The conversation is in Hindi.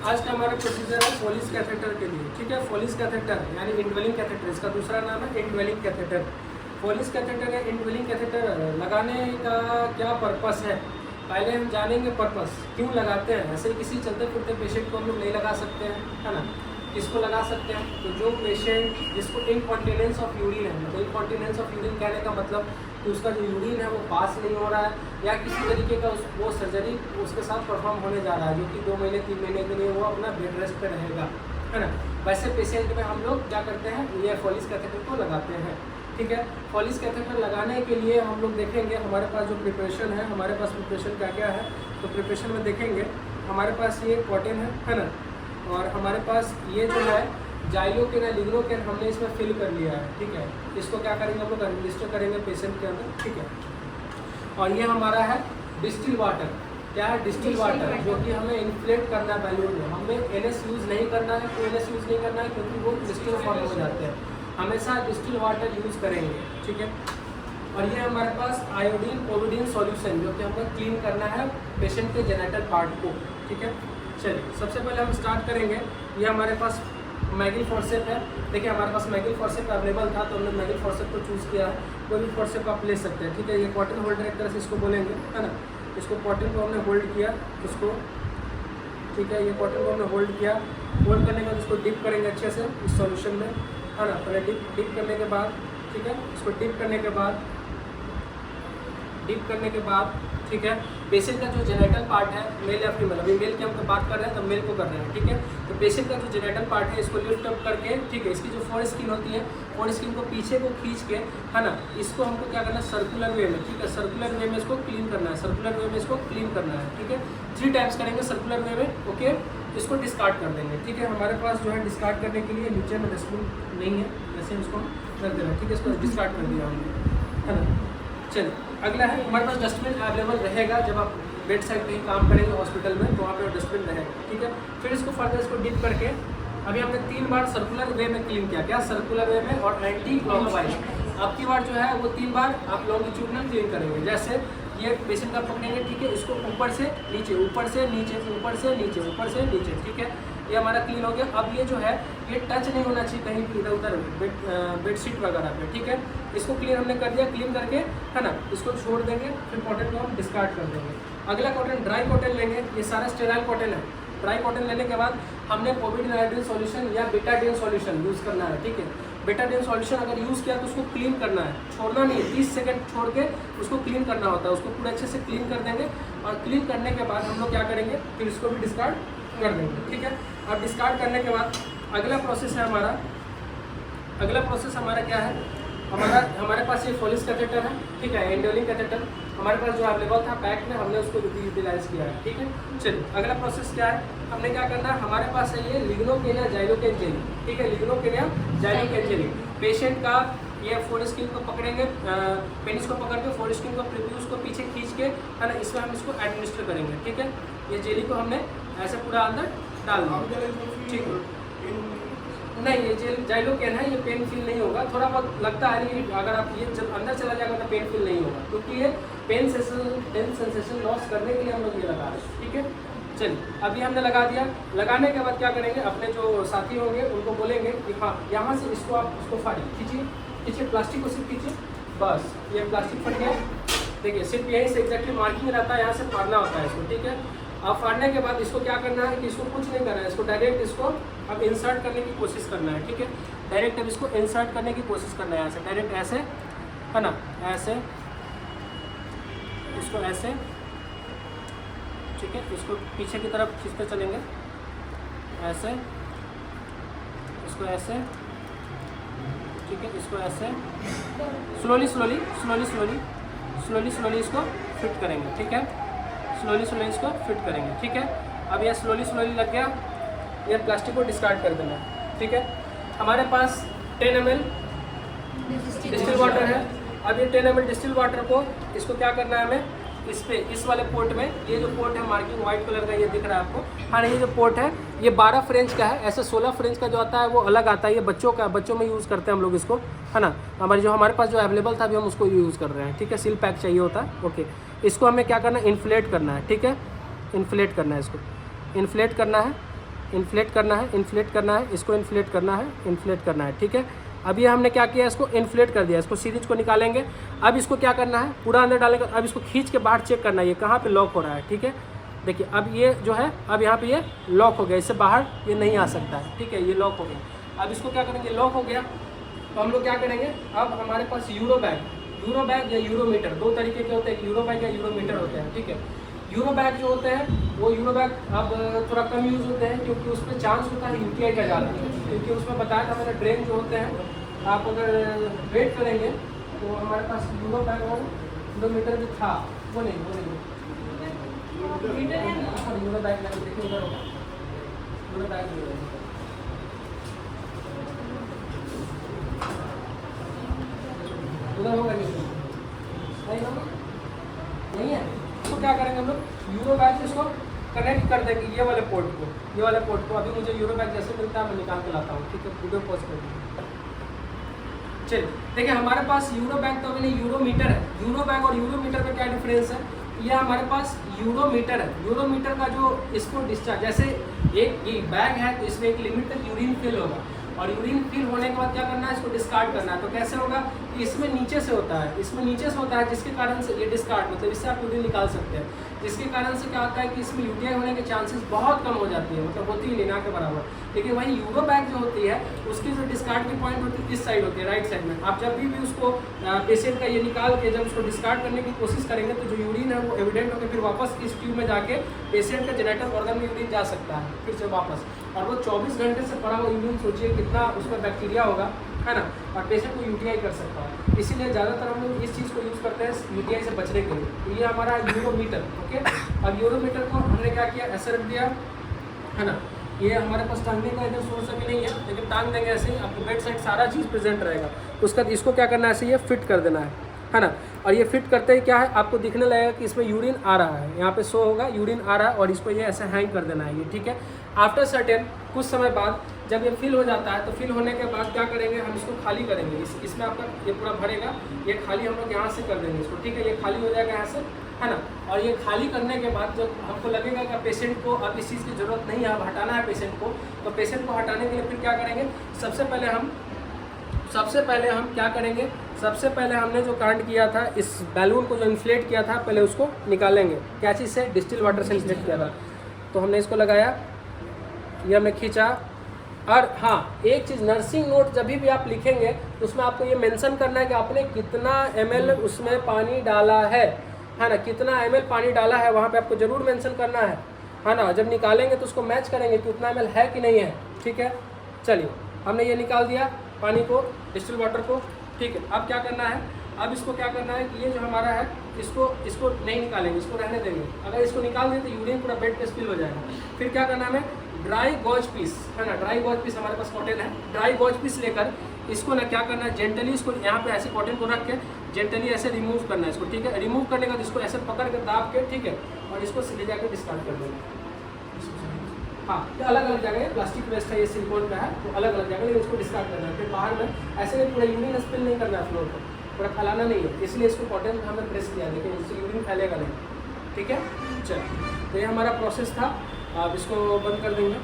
आज का हमारा प्रोसीजर है फोलिस कैथेटर के लिए, ठीक है। फोलिस कैथेटर यानी इनवेलिंग कैथेटर, इसका दूसरा नाम है इनवेलिंग कैथेटर। फोलिस कैथेटर या इनवेलिंग कैथेटर लगाने का क्या पर्पस है, पहले हम जानेंगे पर्पस क्यों लगाते हैं। ऐसे किसी चलते फिरते पेशेंट को हम लोग नहीं लगा सकते हैं, है ना। किसको लगा सकते हैं, तो जो पेशेंट जिसको इनकॉन्टिनेंस ऑफ यूरिन है, मतलब इनकॉन्टिनेंस ऑफ यूरिन कहने का मतलब कि उसका जो यूरिन है वो पास नहीं हो रहा है या किसी तरीके का वो सर्जरी उसके साथ परफॉर्म होने जा रहा है, जो कि 2 महीने 3 महीने के लिए वो अपना बेड रेस्ट पे रहेगा, है ना। वैसे पेशेंट में हम लोग क्या करते हैं, ये फोलिस कैथेटर को लगाते हैं, ठीक है। फोलिस कैथेटर लगाने के लिए हम लोग देखेंगे हमारे पास जो प्रिपरेशन है, हमारे पास प्रिपरेशन क्या क्या है, तो प्रिपरेशन में देखेंगे हमारे पास ये कॉटन है ना, और हमारे पास ये जो है जाइलोकेन या लिग्नोकेन हमने इसमें फिल कर लिया है, ठीक है। इसको क्या करेंगे हम लोग एडमिनिस्टर करेंगे पेशेंट के अंदर, ठीक है। और ये हमारा है डिस्टिल वाटर, क्या है डिस्टिल वाटर, जो कि हमें इन्फ्लेट करना है बैलून में। हमें एनएस यूज़ नहीं करना है, तो एनएस यूज़ नहीं करना है क्योंकि वो डिस्टिल फॉर्म हो जाते हैं। हमेशा डिस्टिल वाटर यूज़ करेंगे, ठीक है। और ये हमारे पास आयोडीन ओविडीन सॉल्यूशन, जो कि हमें क्लीन करना है पेशेंट के जेनेटल पार्ट को, ठीक है। चलिए सबसे पहले हम स्टार्ट करेंगे। ये हमारे पास मैगिल फॉर्सेप है, देखिए हमारे पास मैगिल फॉर्सेप अवेलेबल था तो हमने मैगिल फॉर्सेप को चूज़ किया है। कोई भी फॉर्सेप आप ले सकते हैं, ठीक है। ये कॉटन होल्डर एक तरह से इसको बोलेंगे, है ना। इसको कॉटन को हमने होल्ड किया उसको, ठीक है। ये कॉटन को हमने होल्ड किया, होल्ड करने के बाद इसको डिप करेंगे अच्छे से इस सॉल्यूशन में, है ना। पहले डिप करने के बाद, ठीक है, इसको डिप करने के बाद ठीक है, पेशेंट का जो जेनेटल पार्ट है मेल या फीमेल, अभी मेल की हम बात कर रहे हैं तो मेल को कर रहे हैं, ठीक है। तो पेशेंट का जो जेनेटल पार्ट है इसको लिफ्ट अप करके, ठीक है, इसकी जो फोर स्किन होती है, फोर स्किन को पीछे को खींच के, है ना, इसको हमको क्या करना है सर्कुलर वे में, ठीक है, सर्कुलर वे में इसको क्लीन करना है, सर्कुलर वे में इसको क्लीन करना है, ठीक है। 3 टाइम्स करेंगे सर्कुलर वे में, ओके। इसको डिस्कार्ड कर देंगे, ठीक है। हमारे पास जो है डिस्कार्ड करने के लिए नीचे में डस्टबिन नहीं है, जैसे इसको रख देना, ठीक है। इसको डिस्कार्ड कर दिया हमने, है ना। चलिए अगला है, हमारे पास डस्टबिन अवेलेबल रहेगा जब आप बेड साइड कहीं काम करेंगे हॉस्पिटल में, तो वहाँ पे डस्टबिन रहेगा, ठीक है। फिर इसको फर्दर इसको डिप करके अभी हमने 3 बार सर्कुलर वे में क्लीन किया, क्या सर्कुलर वे में और एंटी क्लॉकवाइज। अब की बार जो है वो 3 बार आप लॉन्गिट्यूडनल क्लीन करेंगे। जैसे ये पेशेंट का पकड़ेंगे, ठीक है, इसको ऊपर से नीचे, ऊपर से नीचे, ऊपर से नीचे, ऊपर से नीचे, ठीक है। ये हमारा क्लीन हो गया। अब ये जो है ये टच नहीं होना चाहिए कहीं भी इधर उधर बेडशीट वगैरह पे, ठीक है। इसको क्लीन हमने कर दिया, क्लीन करके, है ना, इसको छोड़ देंगे। फिर कॉटन को हम डिस्कार्ड कर देंगे। अगला कॉटन ड्राई कॉटन लेंगे, ये सारा स्टेराइल कॉटन है। ड्राई कॉटन लेने के बाद हमने पोविडीन आयोडीन सॉल्यूशन या बेटाडीन सॉल्यूशन यूज़ करना है, ठीक है। बेटाडीन सॉल्यूशन अगर यूज़ किया तो उसको क्लीन करना है, छोड़ना नहीं है, 30 सेकंड छोड़ के उसको क्लीन करना होता है। उसको पूरे अच्छे से क्लीन कर देंगे और क्लीन करने के बाद हम लोग क्या करेंगे, फिर इसको भी डिस्कार्ड कर देंगे, ठीक है। अब डिस्कार्ड करने के बाद अगला प्रोसेस है हमारा, अगला प्रोसेस हमारा क्या है, हमारे पास ये फोलिस कैथेटर है, ठीक है, एंडोलिंग कैथेटर हमारे पास जो अवेलेबल था पैक में, हमने उसको यूटिलाइज किया है, ठीक है। चलिए अगला प्रोसेस क्या है, हमने क्या करना है, हमारे पास है ये लिग्नोकेन या जाइलोकेन जेली, ठीक है, लिग्नोकेन या जाइलोकेन जेली। पेशेंट का ये फोर स्किन को पकड़ेंगे, पेनिस को पकड़ के फोर स्किन को प्रीव्यूज को पीछे खींच के, है ना, इसमें हम इसको एडमिनिस्टर करेंगे, ठीक है। ये जेली को हमने ऐसे पूरा अंदर डाल दिया, ठीक है। नहीं, ये जेल जाइलोकेन है, ये पेन फील नहीं होगा, थोड़ा बहुत लगता है लेकिन अगर आप ये जब अंदर चला जाएगा तो पेन फील नहीं होगा, क्योंकि ये पेन सेंसेशन लॉस करने के लिए हम लोग ये लगा रहे हैं, ठीक है। चलिए अभी हमने लगा दिया। लगाने के बाद क्या करेंगे, अपने जो साथी होंगे उनको बोलेंगे कि हाँ यहाँ से इसको आप उसको फाड़िए, खींचिए, प्लास्टिक को सिर्फ खींचिए, बस ये प्लास्टिक फट गया। देखिए सिर्फ यहीं से एग्जैक्टली मार्किंग रहता है, यहाँ से फाड़ना होता है इसको, ठीक है। अब फाड़ने के बाद इसको क्या करना है कि इसको कुछ नहीं करना है, इसको डायरेक्ट इसको अब इंसर्ट करने की कोशिश करना है, ठीक है। डायरेक्ट अब इसको इंसर्ट करने की कोशिश करना है, ऐसे डायरेक्ट ऐसे, है ना, ऐसे, इसको ऐसे, ठीक है। इसको पीछे की तरफ खींचते चलेंगे, ऐसे, इसको ऐसे, ठीक है, इसको ऐसे slowly slowly slowly slowly slowly slowly इसको फिट करेंगे, ठीक है। स्लोली स्लोली इसको फिट करेंगे, ठीक है। अब ये स्लोली स्लोली लग गया, ये प्लास्टिक को डिस्कार्ड कर देना, ठीक है। हमारे पास 10 ml डिस्टिल वाटर है। अब ये 10 ml डिस्टिल वाटर को इसको क्या करना है हमें, इस पे इस वाले पोर्ट में, ये जो पोर्ट है मार्किंग वाइट कलर का ये दिख रहा है आपको, हाँ ये जो पोर्ट है ये 12 फ्रेंच का है, ऐसे 16 फ्रेंच का जो आता है वो अलग आता है, ये बच्चों का, बच्चों में यूज़ करते हैं हम लोग इसको, है ना। हमारे पास जो अवेलेबल था अभी हम उसको यूज़ कर रहे हैं, ठीक है। सील पैक चाहिए होता है, ओके। इसको हमें क्या करना है, इन्फ्लेट करना है, ठीक है, इन्फ्लेट करना है, इसको इन्फ्लेट करना है, इन्फ्लेट करना है, इन्फ्लेट करना है, इसको इन्फ्लेट करना है, इन्फ्लेट करना है, ठीक है। अब ये हमने क्या किया, इसको इन्फ्लेट कर दिया, इसको सीरीज को निकालेंगे। अब इसको क्या करना है, पूरा अंदर डालेंगे। अब इसको खींच के बाहर चेक करना है ये कहाँ पे लॉक हो रहा है, ठीक है। देखिए अब ये जो है, अब यहाँ पे ये लॉक हो गया, इससे बाहर ये नहीं आ सकता है, ठीक है, ये लॉक हो गया। अब इसको क्या करेंगे, लॉक हो गया तो हम लोग क्या करेंगे, अब हमारे पास यूरो बैग या यूरोमीटर, दो तरीके के होते हैं, यूरो बैग या यूरोमीटर होते हैं, ठीक है। यूरो बैग जो होते हैं वो यूरो बैग अब थोड़ा कम यूज़ होते हैं क्योंकि उसमें चांस होता है यूटीआई का ज़्यादा, क्योंकि उसमें बताया था मैंने ड्रेन जो होते हैं आप अगर वेट करेंगे तो हमारे पास यूरो बैग और यूरोमीटर भी था, वो नहीं यूरो बैग लगे, देखिए उधर होगा यूरो बैग उधर होगा नहीं है। तो क्या करेंगे हम लोग, यूरो बैग से इसको कनेक्ट कर देंगे ये वाले पोर्ट को। अभी मुझे यूरो बैग जैसे मिलता है मैं निकाल के लाता हूँ, ठीक है, वीडियो पॉज कर दीजिए। चलिए देखिए हमारे पास यूरो बैग तो अभी नहीं, यूरोमीटर है। यूरो बैग और यूरोमीटर में क्या डिफरेंस है, ये हमारे पास यूरोमीटर है। यूरोमीटर का जो इसको डिस्चार्ज, जैसे एक ये बैग है तो इसमें एक लिमिट तक यूरिन फिल होगा, और यूरिन फिल होने के बाद क्या करना है, इसको डिस्कार्ड करना है। तो कैसे होगा, इसमें नीचे से होता है, जिसके कारण से ये डिस्कार्ड, मतलब इससे आप यूरिन निकाल सकते हैं, जिसके कारण से क्या होता है कि इसमें यूटीआई होने के चांसेस बहुत कम हो जाती है, मतलब होती ही नहीं ना के बराबर। लेकिन वही यूरो बैग जो होती है उसकी जो डिस्कार्ड की पॉइंट होती है इस साइड होती है, राइट साइड में। आप जब भी उसको पेशेंट का ये निकाल के जब उसको डिस्कार्ड करने की कोशिश करेंगे तो जो यूरिन है वो एविडेंट होकर फिर वापस इस ट्यूब में जाके पेशेंट का जेनेटल ऑर्गन में यूरिन जा सकता है फिर से वापस, और वो 24 घंटे से पड़ा हुआ यूरिन, सोचिए कितना उसमें बैक्टीरिया होगा, है ना, और पेशेंट को यूटीआई कर सकता है। इसीलिए ज़्यादातर हम लोग इस चीज़ को यूज़ करते हैं यूटीआई से बचने के लिए। तो ये हमारा यूरोमीटर, ओके। अब यूरोमीटर को हमने क्या किया, ऐसे रख दिया, है ना। ये हमारे पास टांगने का इधर सोर्स अभी नहीं है, लेकिन टांग देंगे ऐसे ही, आपको बेड साइड सारा चीज़ प्रेजेंट रहेगा। उसका इसको क्या करना है, ऐसे ये फिट कर देना है ना। और ये फिट करते ही क्या है, आपको दिखने लगेगा कि इसमें यूरिन आ रहा है, यहाँ पे शो होगा यूरिन आ रहा है, और इसको ये ऐसे हैंग कर देना है ये, ठीक है। आफ्टर सर्टेन कुछ समय बाद जब ये फिल हो जाता है तो फिल होने के बाद क्या करेंगे, हम इसको खाली करेंगे। इसमें आपका ये पूरा भरेगा, ये खाली हम लोग यहाँ से कर देंगे इसको, ठीक है। ये खाली हो जाएगा यहाँ से, है ना। और ये खाली करने के बाद जब हमको लगेगा कि पेशेंट को अब इस चीज़ की ज़रूरत नहीं है, अब हटाना है पेशेंट को, तो पेशेंट को हटाने के लिए फिर क्या करेंगे, सबसे पहले हम क्या करेंगे, सबसे पहले हमने जो कांड किया था, इस बैलून को जो इन्फ्लेट किया था, पहले उसको निकालेंगे। क्या चीज़ से, डिस्टिल वाटर से इन्फ्लेट किया था। तो हमने इसको लगाया, ये हमने खींचा। और हाँ, एक चीज़, नर्सिंग नोट जब भी आप लिखेंगे तो उसमें आपको ये मेंशन करना है कि आपने कितना ml उसमें पानी डाला है ना, कितना ml पानी डाला है, वहाँ पे आपको ज़रूर मेंशन करना है ना। जब निकालेंगे तो उसको मैच करेंगे कि उतना ml है कि नहीं है, ठीक है। चलिए हमने ये निकाल दिया पानी को, डिस्टिल वाटर को, ठीक है। अब क्या करना है, अब इसको क्या करना है कि ये जो हमारा है इसको नहीं निकालेंगे, इसको रहने देंगे। अगर इसको निकाल दें तो यूरिन पूरा बेड पे स्पिल हो जाएगा। फिर क्या करना है, हमें ड्राई गॉज पीस, है ना, ड्राई गॉज पीस हमारे पास कॉटन है, ड्राई गॉज पीस लेकर इसको ना क्या करना है, जेंटली इसको यहाँ पे ऐसे कॉटन को रख के जेंटली ऐसे रिमूव करना है इसको, ठीक है। रिमूव करने के बाद इसको ऐसे पकड़ के दाब के, ठीक है, और इसको ले जाकर डिस्कार्ड कर देंगे। हाँ, ये अलग अलग जगह है, प्लास्टिक वेस्ट है, ये सिलिकॉन का है, तो अलग अलग जगह, लेकिन इसको डिस्कार्ड करना है। फिर बाहर में ऐसे नहीं पूरा यूरिन स्पिल नहीं करना है फ्लोर पर, पूरा फैलाना नहीं है, इसलिए इसको कॉटन हमने प्रेस किया, लेकिन इससे यूरिन फैलेगा नहीं, ठीक है। चलो, तो ये हमारा प्रोसेस था, आप इसको बंद कर देंगे।